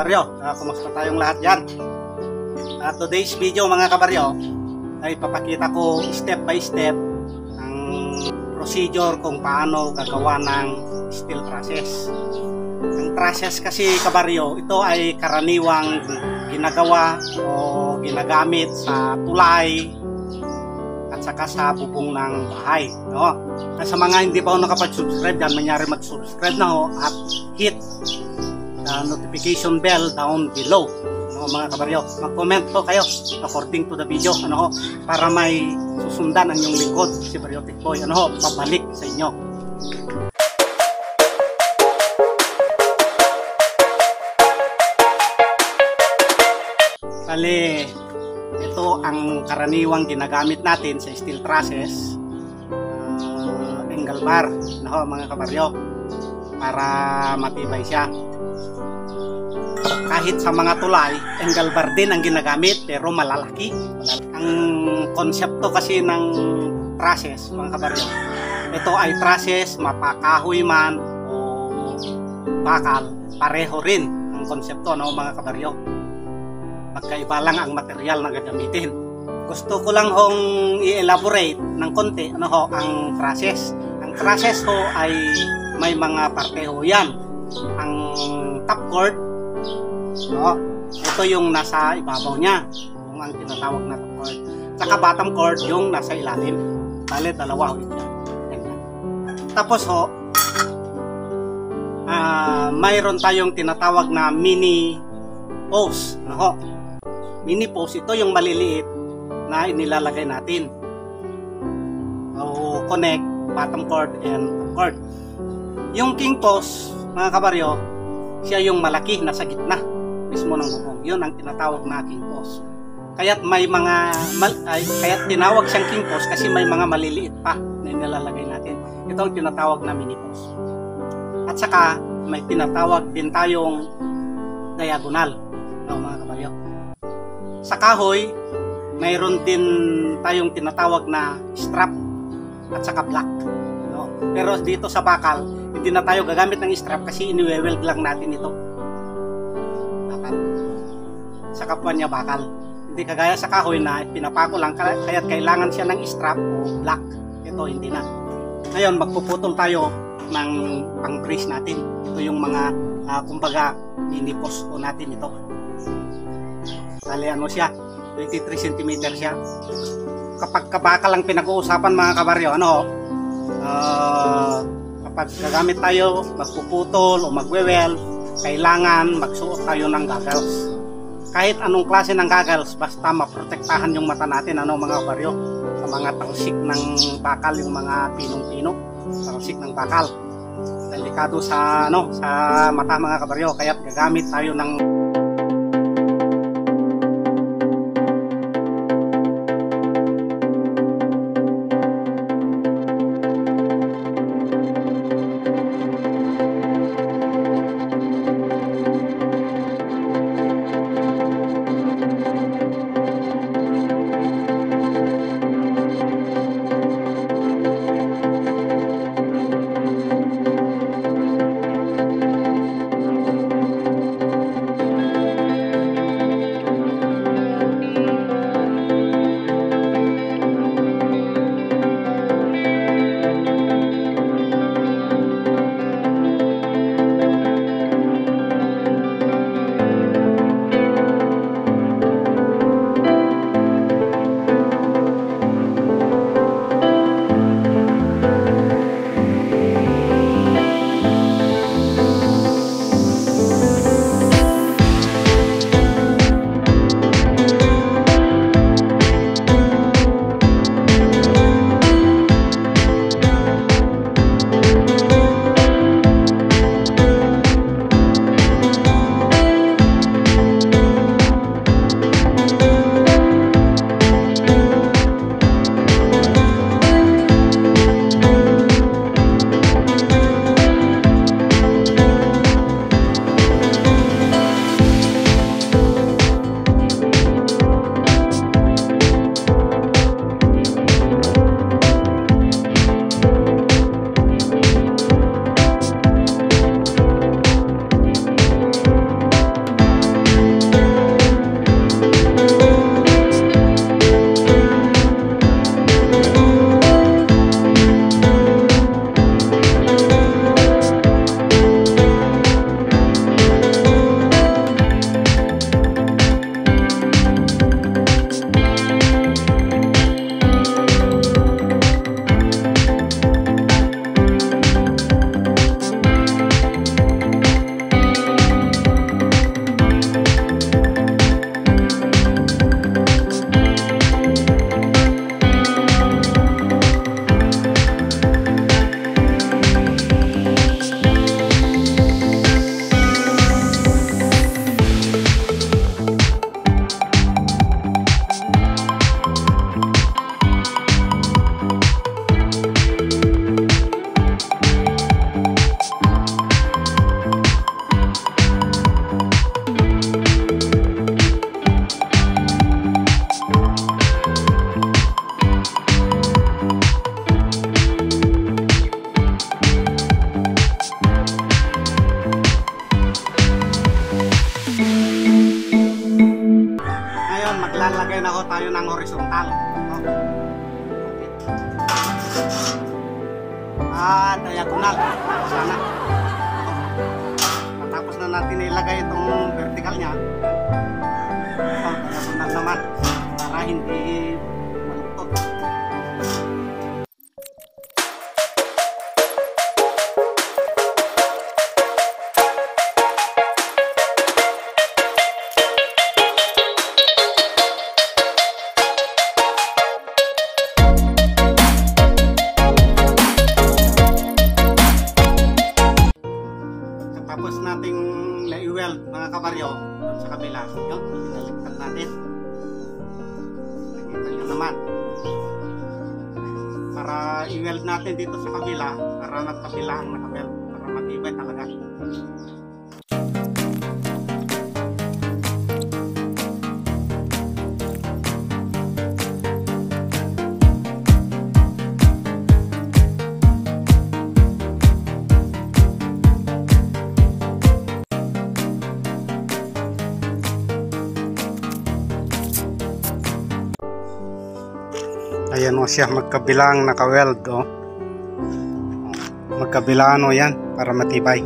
kabaryo, kumusta tayong lahat dyan? Today's video mga kabaryo ay papakita ko step by step ang procedure kung paano gagawa ng steel trusses. Ang trusses kasi kabaryo, ito ay karaniwang ginagawa o ginagamit sa tulay at saka sa bubong ng bahay, no? Sa mga hindi pa ako nakapag-subscribe dyan, manyari mag-subscribe na ho at hit the notification bell down below, no, mga kabaryo. Mag-comment po kayo according to the video, ano ho, para may susundan ang inyong lingkod, si Baryotic Boy, ano ho, pabalik sa inyo. Bali, ito ang karaniwang ginagamit natin sa steel trusses, angle bar, no, mga kabaryo, para matibay siya. Kahit sa mga tulay, angle bar din ang ginagamit pero malalaki. Ang konsepto kasi ng trusses, mga kabaryo, ito ay trusses, mapakahoy man o bakal, pareho rin ang konsepto, no, mga kabaryo. Magkaiba lang ang material na gagamitin. Gusto ko lang hong i-elaborate ng konti, ano ho, ang trusses. Ang trusses ho ay may mga parte ho yan. Ang top cord, no, ito yung nasa ibabaw niya, yung ang tinatawag na top cord. Saka bottom cord yung nasa ilalim. Bale, dalawa ho ito. Tapos ho, mayroon tayong tinatawag na mini post, no ho. Mini post, ito yung maliliit na inilalagay natin. O connect bottom cord and top cord. Yung king post, mga kabaryo, siya yung malaki na sa gitna mismo ng bubong. Yun ang tinatawag na king post. Kaya't may mga kaya't tinawag siyang king post kasi may mga maliliit pa na inilalagay natin. Ito ang tinatawag na mini post. At saka may tinatawag din tayong diagonal, no, mga kabaryo. Sa kahoy, mayroon din tayong tinatawag na strap at saka block, no? Pero dito sa bakal, hindi na tayo gagamit ng strap kasi iniweweld lang natin ito. Bakal. Sa kapwa niya bakal. Hindi kagaya sa kahoy na pinapako lang, kaya kailangan siya ng strap o block. Ito hindi na. Ngayon, magpuputol tayo ng pang-brace natin. Ito yung mga, kumbaga, mini-post po natin ito. Bali, ano siya, 23 cm siya. Kapag kabakal lang pinag-uusapan, mga kabaryo, ano, kapag gagamit tayo, magpuputol o magwewel, kailangan magsuot tayo ng goggles. Kahit anong klase ng goggles, basta maprotektahan yung mata natin, ano, mga kabaryo, sa mga talsik ng bakal, yung mga pinong-pino, talsik ng bakal. Delikado sa, ano, sa mata, mga kabaryo, kaya gagamit tayo ng tayo ng horizontal. At diagonal sana. Matapos na natin ilagay itong vertical niya, diagonal naman para hindi malungkot. Tapos nating na-weld mga kabaryo sa kabila. Yun, pinaliktad natin. Nakita nyo naman. Para i-weld natin dito sa kabila, para nagkabila ang naka-weld. Para matibay talaga. Ayan o siya, magkabilang naka-weld o. Magkabilaan o yan para matibay.